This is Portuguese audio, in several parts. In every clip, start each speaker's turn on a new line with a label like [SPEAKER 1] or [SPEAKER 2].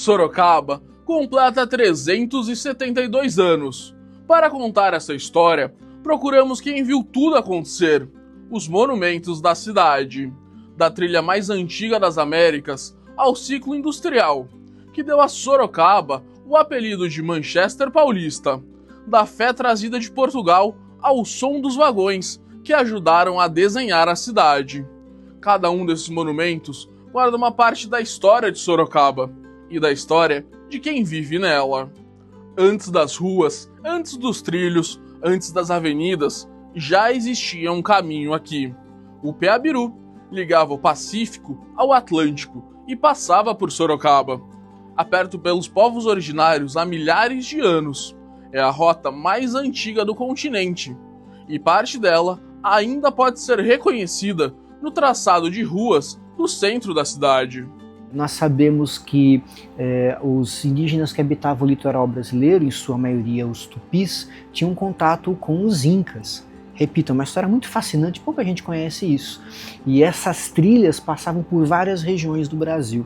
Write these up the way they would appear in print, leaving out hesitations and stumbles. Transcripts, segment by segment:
[SPEAKER 1] Sorocaba completa 372 anos. Para contar essa história, procuramos quem viu tudo acontecer, os monumentos da cidade, da trilha mais antiga das Américas ao ciclo industrial, que deu a Sorocaba o apelido de Manchester Paulista, da fé trazida de Portugal ao som dos vagões que ajudaram a desenhar a cidade. Cada um desses monumentos guarda uma parte da história de Sorocaba e da história de quem vive nela. Antes das ruas, antes dos trilhos, antes das avenidas, já existia um caminho aqui. O Peabiru ligava o Pacífico ao Atlântico e passava por Sorocaba, aberto pelos povos originários há milhares de anos. É a rota mais antiga do continente, e parte dela ainda pode ser reconhecida no traçado de ruas do centro da cidade.
[SPEAKER 2] Nós sabemos que os indígenas que habitavam o litoral brasileiro, em sua maioria os tupis, tinham contato com os incas. Repito, é uma história muito fascinante, pouca gente conhece isso. E essas trilhas passavam por várias regiões do Brasil,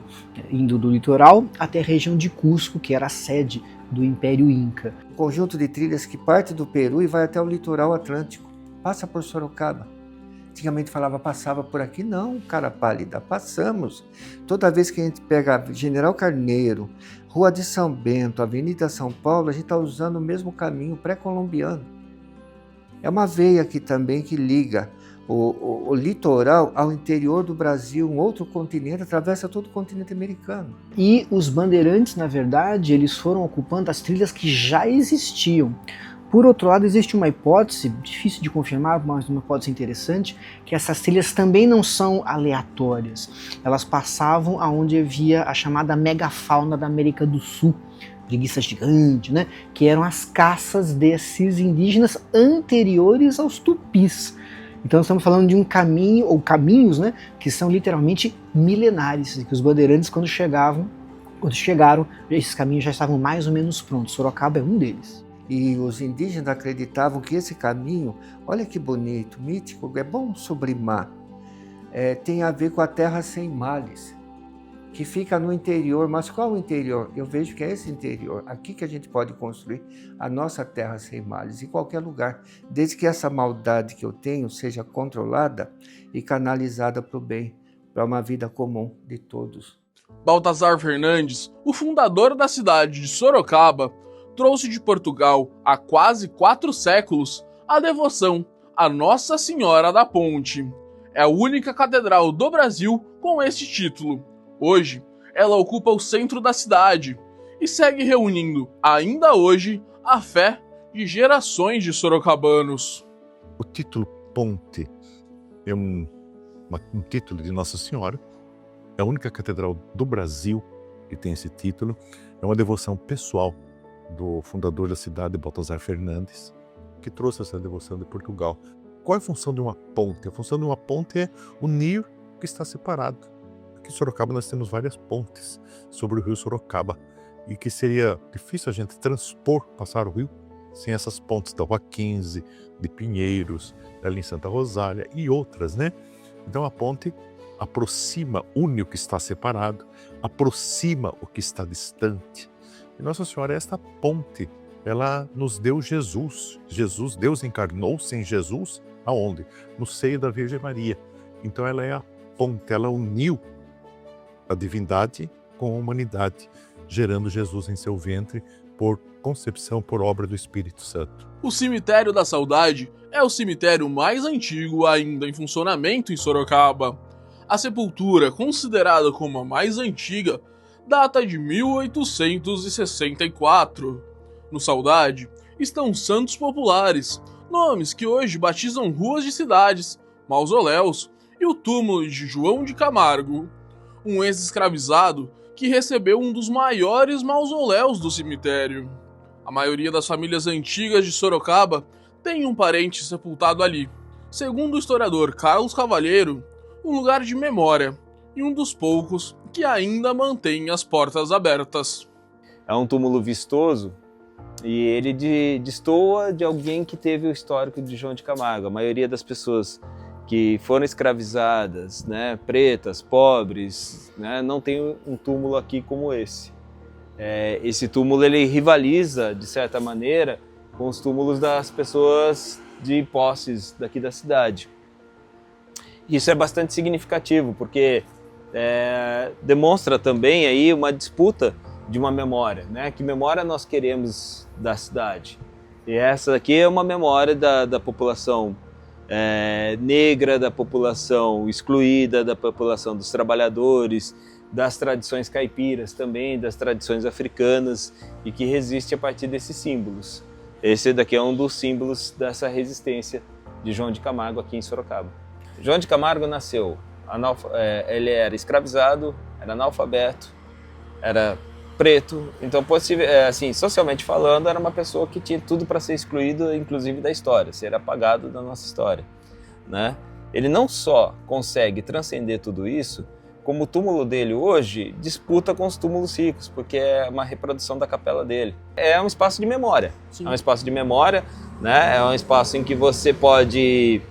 [SPEAKER 2] indo do litoral até a região de Cusco, que era a sede do Império Inca.
[SPEAKER 3] Um conjunto de trilhas que parte do Peru e vai até o litoral atlântico, passa por Sorocaba. Antigamente falava, passava por aqui. Não, cara pálida, passamos. Toda vez que a gente pega General Carneiro, Rua de São Bento, Avenida São Paulo, a gente está usando o mesmo caminho pré-colombiano. É uma veia aqui também que liga o litoral ao interior do Brasil, um outro continente, atravessa todo o continente americano.
[SPEAKER 2] E os bandeirantes, na verdade, eles foram ocupando as trilhas que já existiam. Por outro lado, existe uma hipótese, difícil de confirmar, mas uma hipótese interessante, que essas trilhas também não são aleatórias. Elas passavam aonde havia a chamada megafauna da América do Sul, preguiça gigante, né? Que eram as caças desses indígenas anteriores aos tupis. Então estamos falando de um caminho, ou caminhos, né? Que são literalmente milenares, e que os bandeirantes, quando chegaram, esses caminhos já estavam mais ou menos prontos. Sorocaba é um deles.
[SPEAKER 3] E os indígenas acreditavam que esse caminho, olha que bonito, mítico, é bom sublimar, tem a ver com a terra sem males, que fica no interior. Mas qual o interior? Eu vejo que é esse interior, aqui que a gente pode construir a nossa terra sem males, em qualquer lugar, desde que essa maldade que eu tenho seja controlada e canalizada para o bem, para uma vida comum de todos.
[SPEAKER 1] Baltazar Fernandes, o fundador da cidade de Sorocaba, trouxe de Portugal há quase 4 séculos a devoção à Nossa Senhora da Ponte. É a única catedral do Brasil com este título. Hoje, ela ocupa o centro da cidade e segue reunindo, ainda hoje, a fé de gerações de sorocabanos.
[SPEAKER 4] O título Ponte é um título de Nossa Senhora. É a única catedral do Brasil que tem esse título. É uma devoção pessoal do fundador da cidade, Baltazar Fernandes, que trouxe essa devoção de Portugal. Qual é a função de uma ponte? A função de uma ponte é unir o que está separado. Aqui em Sorocaba nós temos várias pontes sobre o rio Sorocaba, e que seria difícil a gente transpor, passar o rio, sem essas pontes da Rua 15, de Pinheiros, ali em Santa Rosália e outras, né? Então a ponte aproxima, une o que está separado, aproxima o que está distante. E Nossa Senhora é esta ponte, ela nos deu Jesus. Deus encarnou-se em Jesus, aonde? No seio da Virgem Maria. Então ela é a ponte, ela uniu a divindade com a humanidade, gerando Jesus em seu ventre por concepção, por obra do Espírito Santo.
[SPEAKER 1] O Cemitério da Saudade é o cemitério mais antigo ainda em funcionamento em Sorocaba. A sepultura, considerada como a mais antiga, data de 1864. No Saudade estão santos populares, nomes que hoje batizam ruas de cidades, mausoléus e o túmulo de João de Camargo, um ex-escravizado que recebeu um dos maiores mausoléus do cemitério. A maioria das famílias antigas de Sorocaba tem um parente sepultado ali. Segundo o historiador Carlos Cavalheiro, um lugar de memória e um dos poucos que ainda mantém as portas abertas.
[SPEAKER 5] É um túmulo vistoso e ele destoa de alguém que teve o histórico de João de Camargo. A maioria das pessoas que foram escravizadas, né, pretas, pobres, né, não tem um túmulo aqui como esse. esse túmulo ele rivaliza, de certa maneira, com os túmulos das pessoas de posses daqui da cidade. Isso é bastante significativo, porque demonstra também aí uma disputa de uma memória, né? Que memória nós queremos da cidade? E essa aqui é uma memória da população negra, da população excluída, da população dos trabalhadores, das tradições caipiras também, das tradições africanas, e que resiste a partir desses símbolos. Esse daqui é um dos símbolos dessa resistência de João de Camargo aqui em Sorocaba. João de Camargo nasceu, ele era escravizado, era analfabeto, era preto, então assim, socialmente falando, era uma pessoa que tinha tudo para ser excluído, inclusive da história, ser apagado da nossa história, né? Ele não só consegue transcender tudo isso, como o túmulo dele hoje disputa com os túmulos ricos, porque é uma reprodução da capela dele. É um espaço de memória. Sim. É um espaço de memória, né? É um espaço em que você pode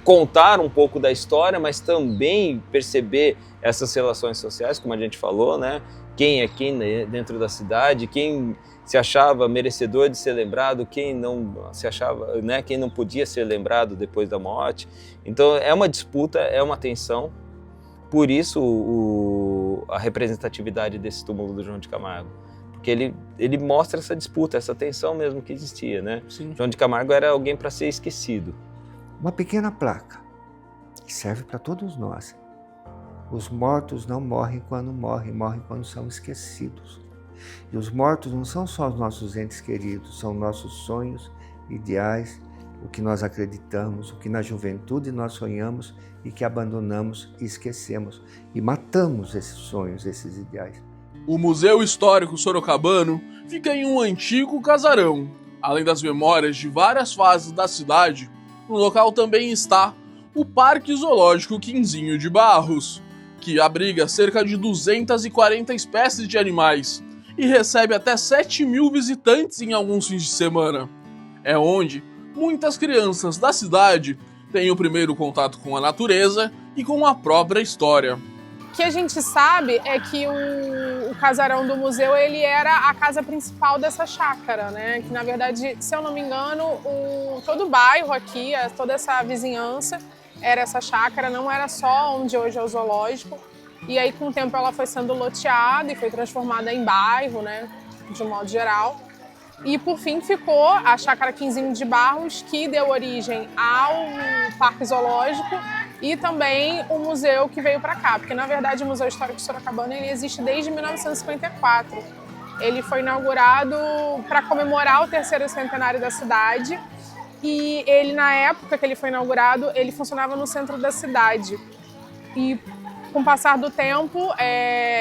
[SPEAKER 5] contar um pouco da história, mas também perceber essas relações sociais, como a gente falou, né? Quem é quem dentro da cidade, quem se achava merecedor de ser lembrado, quem não se achava, né? Quem não podia ser lembrado depois da morte. Então é uma disputa, é uma tensão. Por isso a representatividade desse túmulo do João de Camargo, porque ele mostra essa disputa, essa tensão mesmo que existia, né? Sim. João de Camargo era alguém para ser esquecido.
[SPEAKER 3] Uma pequena placa que serve para todos nós. Os mortos não morrem quando morrem, morrem quando são esquecidos. E os mortos não são só os nossos entes queridos, são nossos sonhos, ideais, o que nós acreditamos, o que na juventude nós sonhamos e que abandonamos e esquecemos. E matamos esses sonhos, esses ideais.
[SPEAKER 1] O Museu Histórico Sorocabano fica em um antigo casarão. Além das memórias de várias fases da cidade, no local também está o Parque Zoológico Quinzinho de Barros, que abriga cerca de 240 espécies de animais e recebe até 7.000 visitantes em alguns fins de semana. É onde muitas crianças da cidade têm o primeiro contato com a natureza e com a própria história.
[SPEAKER 6] O que a gente sabe é que o casarão do museu ele era a casa principal dessa chácara, né? Que na verdade, se eu não me engano, todo o bairro aqui, toda essa vizinhança era essa chácara, não era só onde hoje é o zoológico. E aí com o tempo ela foi sendo loteada e foi transformada em bairro, né? De um modo geral. E por fim ficou a Chácara Quinzinho de Barros, que deu origem ao Parque Zoológico e também o museu que veio para cá, porque na verdade o Museu Histórico Sorocabano ele existe desde 1954. Ele foi inaugurado para comemorar o 3º centenário da cidade e ele, na época que ele foi inaugurado, ele funcionava no centro da cidade. E com o passar do tempo,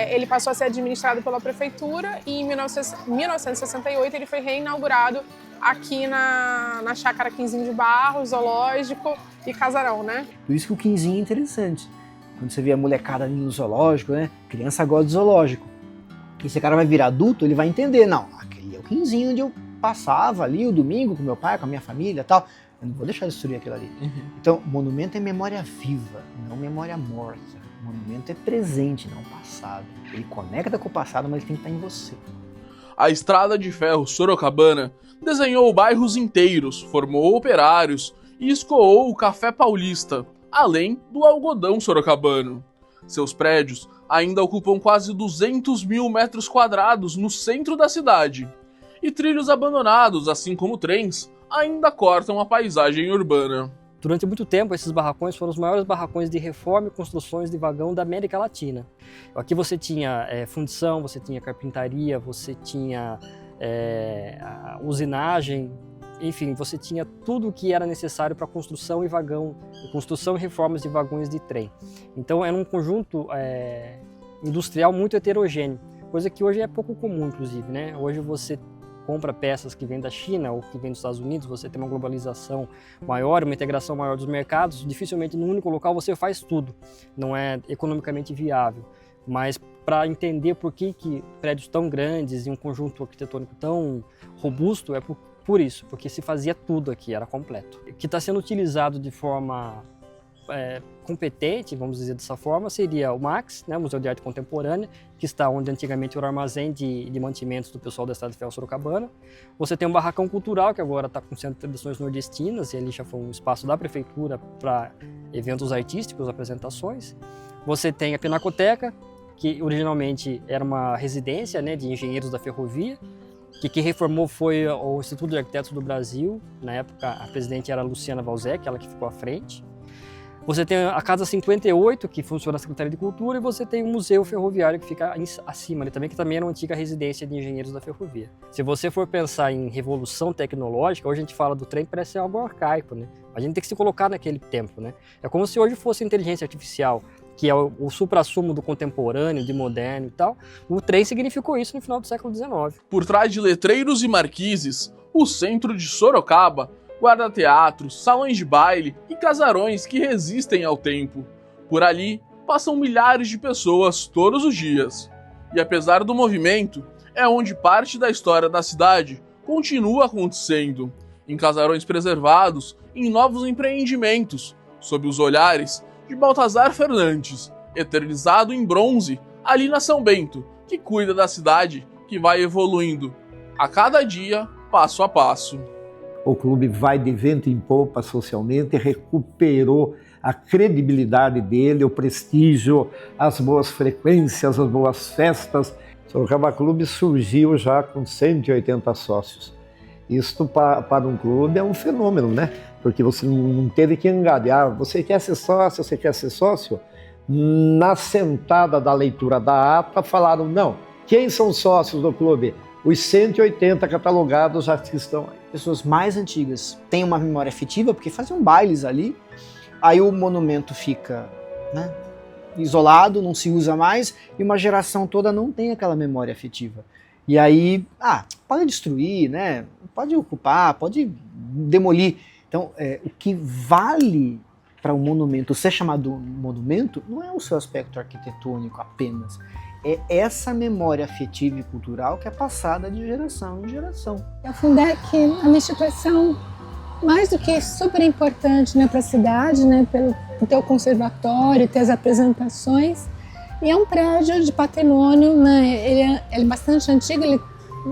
[SPEAKER 6] ele passou a ser administrado pela prefeitura e em 1968 ele foi reinaugurado aqui na Chácara Quinzinho de Barros, zoológico e casarão, né?
[SPEAKER 2] Por isso que o Quinzinho é interessante. Quando você vê a molecada ali no zoológico, né? Criança gosta de zoológico. E esse cara vai virar adulto, ele vai entender. Não, aquele é o Quinzinho onde eu passava ali o domingo com meu pai, com a minha família e tal. Eu não vou deixar de destruir aquilo ali. Uhum. Então, monumento é memória viva, não memória morta. O monumento é presente, não passado. Ele conecta com o passado, mas ele tem que estar em você.
[SPEAKER 1] A Estrada de Ferro Sorocabana desenhou bairros inteiros, formou operários e escoou o Café Paulista, além do algodão sorocabano. Seus prédios ainda ocupam quase 200.000 metros quadrados no centro da cidade. E trilhos abandonados, assim como trens, ainda cortam a paisagem urbana.
[SPEAKER 7] Durante muito tempo, esses barracões foram os maiores barracões de reforma e construções de vagão da América Latina. Aqui você tinha fundição, você tinha carpintaria, você tinha usinagem, enfim, você tinha tudo o que era necessário para construção e reformas de vagões de trem. Então era um conjunto industrial muito heterogêneo, coisa que hoje é pouco comum, inclusive, né? Hoje você compra peças que vêm da China ou que vêm dos Estados Unidos, você tem uma globalização maior, uma integração maior dos mercados, dificilmente num único local você faz tudo, não é economicamente viável. Mas para entender por que prédios tão grandes e um conjunto arquitetônico tão robusto, é por isso, porque se fazia tudo aqui, era completo. O que está sendo utilizado de forma competente, vamos dizer dessa forma, seria o MAX, né, o Museu de Arte Contemporânea, que está onde antigamente era o armazém de mantimentos do pessoal da Estrada de Ferro Sorocabana. Você tem um barracão cultural, que agora está com o Centro de Tradições Nordestinas, e ali já foi um espaço da prefeitura para eventos artísticos, apresentações. Você tem a Pinacoteca, que originalmente era uma residência, né, de engenheiros da ferrovia, que quem reformou foi o Instituto de Arquitetos do Brasil. Na época, a presidente era a Luciana Valzec, ela que ficou à frente. Você tem a Casa 58, que funciona na Secretaria de Cultura, e você tem o Museu Ferroviário, que fica acima ali também, que também era uma antiga residência de engenheiros da ferrovia. Se você for pensar em revolução tecnológica, hoje a gente fala do trem, parece algo arcaico, né? A gente tem que se colocar naquele tempo, né? É como se hoje fosse inteligência artificial, que é o suprassumo do contemporâneo, de moderno e tal. O trem significou isso no final do século XIX.
[SPEAKER 1] Por trás de letreiros e marquises, o centro de Sorocaba guarda teatros, salões de baile e casarões que resistem ao tempo. Por ali, passam milhares de pessoas todos os dias. E apesar do movimento, é onde parte da história da cidade continua acontecendo, em casarões preservados, em novos empreendimentos, sob os olhares de Baltazar Fernandes, eternizado em bronze ali na São Bento, que cuida da cidade que vai evoluindo, a cada dia, passo a passo.
[SPEAKER 8] O clube vai de vento em popa socialmente, recuperou a credibilidade dele, o prestígio, as boas frequências, as boas festas. O Sorocaba Clube surgiu já com 180 sócios. Isto para um clube é um fenômeno, né? Porque você não teve que angariar. Você quer ser sócio, você quer ser sócio? Na sentada da leitura da ata, falaram, não, quem são sócios do clube? Os 180 catalogados já estão aí.
[SPEAKER 2] Pessoas mais antigas têm uma memória afetiva, porque faziam bailes ali, aí o monumento fica, né, isolado, não se usa mais, e uma geração toda não tem aquela memória afetiva. E aí, pode destruir, né, pode ocupar, pode demolir. Então, o que vale para um monumento ser chamado monumento não é o seu aspecto arquitetônico apenas, é essa memória afetiva e cultural que é passada de geração em geração.
[SPEAKER 9] A Fundec é uma instituição mais do que super importante, né, para a cidade, né, pelo ter o conservatório, ter as apresentações. E é um prédio de patrimônio, né, ele é bastante antigo, ele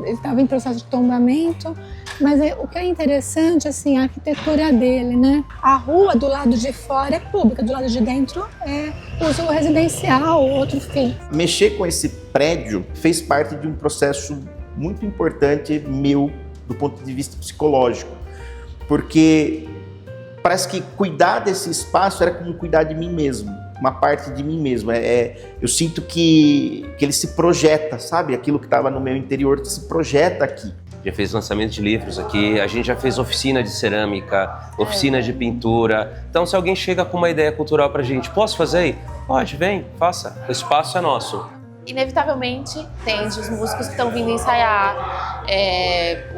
[SPEAKER 9] estava em processo de tombamento, mas o que é interessante, assim, a arquitetura dele, né? A rua do lado de fora é pública, do lado de dentro é uso residencial, outro fim.
[SPEAKER 10] Mexer com esse prédio fez parte de um processo muito importante meu, do ponto de vista psicológico, porque parece que cuidar desse espaço era como cuidar de mim mesmo, uma parte de mim mesmo. Eu sinto que ele se projeta, sabe? Aquilo que estava no meu interior se projeta aqui.
[SPEAKER 11] Já fez lançamento de livros aqui, a gente já fez oficina de cerâmica, oficina de pintura. Então, se alguém chega com uma ideia cultural pra gente, posso fazer aí? Pode, vem, faça. O espaço é nosso.
[SPEAKER 12] Inevitavelmente, tem os músicos que estão vindo ensaiar,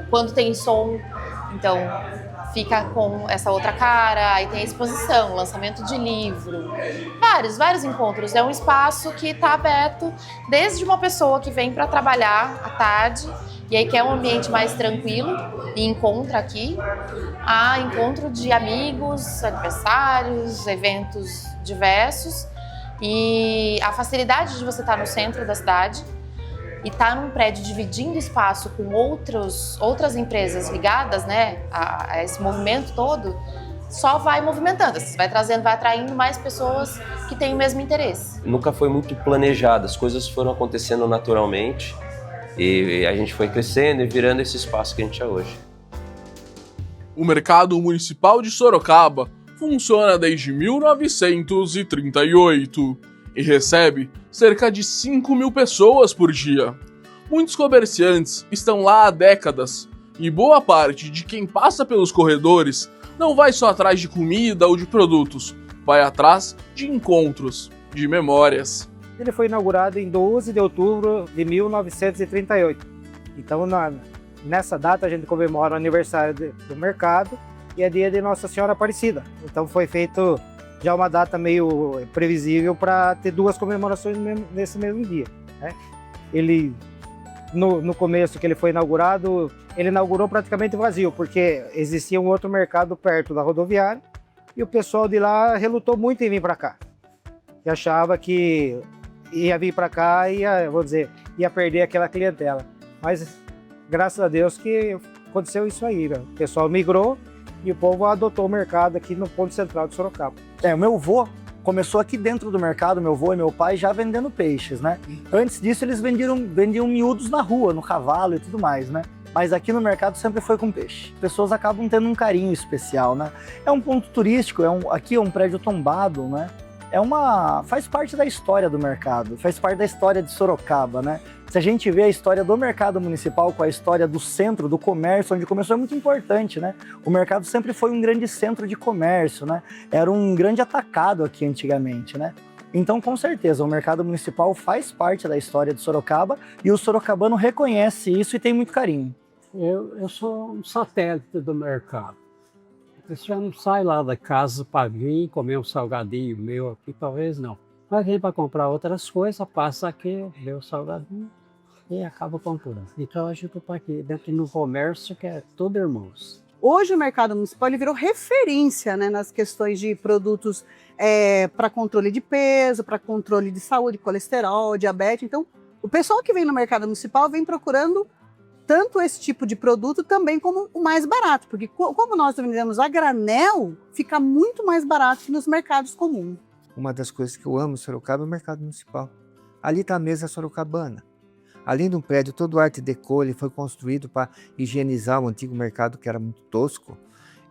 [SPEAKER 12] quando tem som, então fica com essa outra cara, aí tem a exposição, lançamento de livro, vários encontros. É um espaço que está aberto desde uma pessoa que vem para trabalhar à tarde e aí quer um ambiente mais tranquilo e encontra aqui, a encontro de amigos, aniversários, eventos diversos, e a facilidade de você estar no centro da cidade e estar num prédio dividindo espaço com outras empresas ligadas, né, a esse movimento todo, só vai movimentando, vai atraindo mais pessoas que têm o mesmo interesse.
[SPEAKER 11] Nunca foi muito planejado, as coisas foram acontecendo naturalmente e a gente foi crescendo e virando esse espaço que a gente é hoje.
[SPEAKER 1] O Mercado Municipal de Sorocaba funciona desde 1938 e recebe cerca de 5.000 pessoas por dia. Muitos comerciantes estão lá há décadas e boa parte de quem passa pelos corredores não vai só atrás de comida ou de produtos, vai atrás de encontros, de memórias.
[SPEAKER 13] Ele foi inaugurado em 12 de outubro de 1938. Então, nessa data, a gente comemora o aniversário do mercado e é dia de Nossa Senhora Aparecida. Então, foi feito já uma data meio previsível para ter duas comemorações nesse mesmo dia, né? Ele, no começo que ele foi inaugurado, ele inaugurou praticamente vazio, porque existia um outro mercado perto da rodoviária e o pessoal de lá relutou muito em vir para cá. E achava que ia vir para cá e ia perder aquela clientela. Mas graças a Deus que aconteceu isso aí, né? O pessoal migrou e o povo adotou o mercado aqui no ponto central de Sorocaba.
[SPEAKER 14] O meu avô começou aqui dentro do mercado, meu avô e meu pai já vendendo peixes, né? Antes disso eles vendiam miúdos na rua, no cavalo e tudo mais, né? Mas aqui no mercado sempre foi com peixe. As pessoas acabam tendo um carinho especial, né? É um ponto turístico, aqui é um prédio tombado, né? Faz parte da história do mercado, faz parte da história de Sorocaba, né? Se a gente vê a história do mercado municipal com a história do centro, do comércio, onde começou, é muito importante, né? O mercado sempre foi um grande centro de comércio, né? Era um grande atacado aqui antigamente, né? Então, com certeza, o mercado municipal faz parte da história de Sorocaba e o sorocabano reconhece isso e tem muito carinho.
[SPEAKER 15] Eu sou um satélite do mercado. Você já não sai lá da casa para vir comer um salgadinho meu aqui, talvez não. Mas vem para comprar outras coisas, passa aqui, vê o salgadinho e acaba comprando. Então a gente está aqui dentro do comércio que é tudo irmãos.
[SPEAKER 16] Hoje o mercado municipal ele virou referência, né, nas questões de produtos para controle de peso, para controle de saúde, colesterol, diabetes. Então o pessoal que vem no mercado municipal vem procurando tanto esse tipo de produto também como o mais barato, porque como nós vendemos a granel, fica muito mais barato que nos mercados comuns.
[SPEAKER 3] Uma das coisas que eu amo em Sorocaba é o mercado municipal. Ali está a mesa sorocabana. Além de um prédio todo arte deco, ele foi construído para higienizar o antigo mercado que era muito tosco.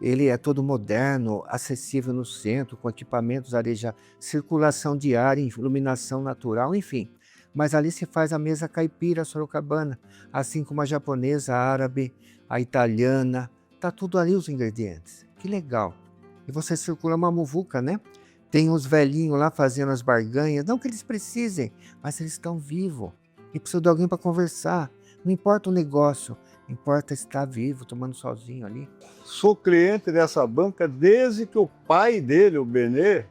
[SPEAKER 3] Ele é todo moderno, acessível no centro, com equipamentos, areja, circulação de ar, iluminação natural, enfim. Mas ali se faz a mesa caipira sorocabana, assim como a japonesa, a árabe, a italiana. Tá tudo ali os ingredientes. Que legal. E você circula uma muvuca, né? Tem os velhinhos lá fazendo as barganhas. Não que eles precisem, mas eles estão vivos. E precisam de alguém para conversar. Não importa o negócio, importa estar vivo, tomando solzinho ali.
[SPEAKER 17] Sou cliente dessa banca desde que o pai dele, o Benê,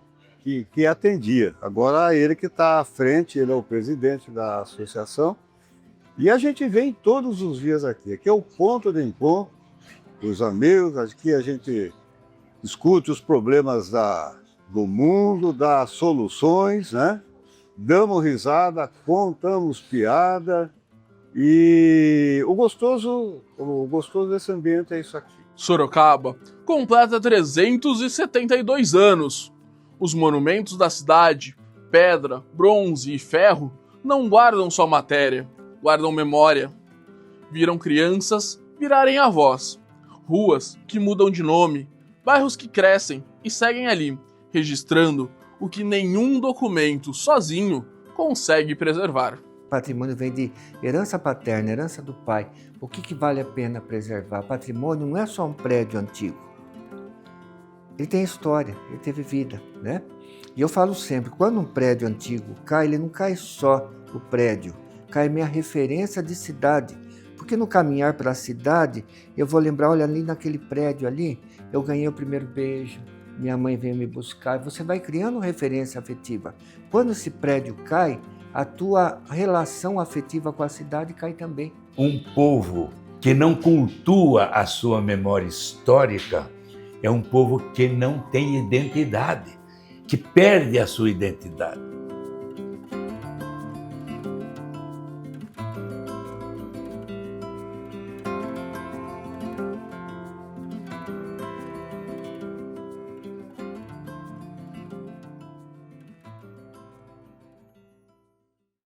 [SPEAKER 17] que atendia. Agora ele que está à frente, ele é o presidente da associação. E a gente vem todos os dias aqui. Aqui é o ponto de encontro dos amigos. Aqui a gente discute os problemas do mundo, dá soluções, né? Damos risada, contamos piada. E o gostoso desse ambiente é isso aqui.
[SPEAKER 1] Sorocaba completa 372 anos. Os monumentos da cidade, pedra, bronze e ferro, não guardam só matéria, guardam memória. Viram crianças virarem avós, ruas que mudam de nome, bairros que crescem e seguem ali, registrando o que nenhum documento sozinho consegue preservar.
[SPEAKER 3] Patrimônio vem de herança paterna, herança do pai. O que vale a pena preservar? Patrimônio não é só um prédio antigo. Ele tem história, ele teve vida, né? E eu falo sempre, quando um prédio antigo cai, ele não cai só o prédio, cai minha referência de cidade. Porque no caminhar para a cidade, eu vou lembrar, olha, ali naquele prédio ali, eu ganhei o primeiro beijo, minha mãe veio me buscar, você vai criando referência afetiva. Quando esse prédio cai, a tua relação afetiva com a cidade cai também.
[SPEAKER 18] Um povo que não cultua a sua memória histórica é um povo que não tem identidade, que perde a sua identidade.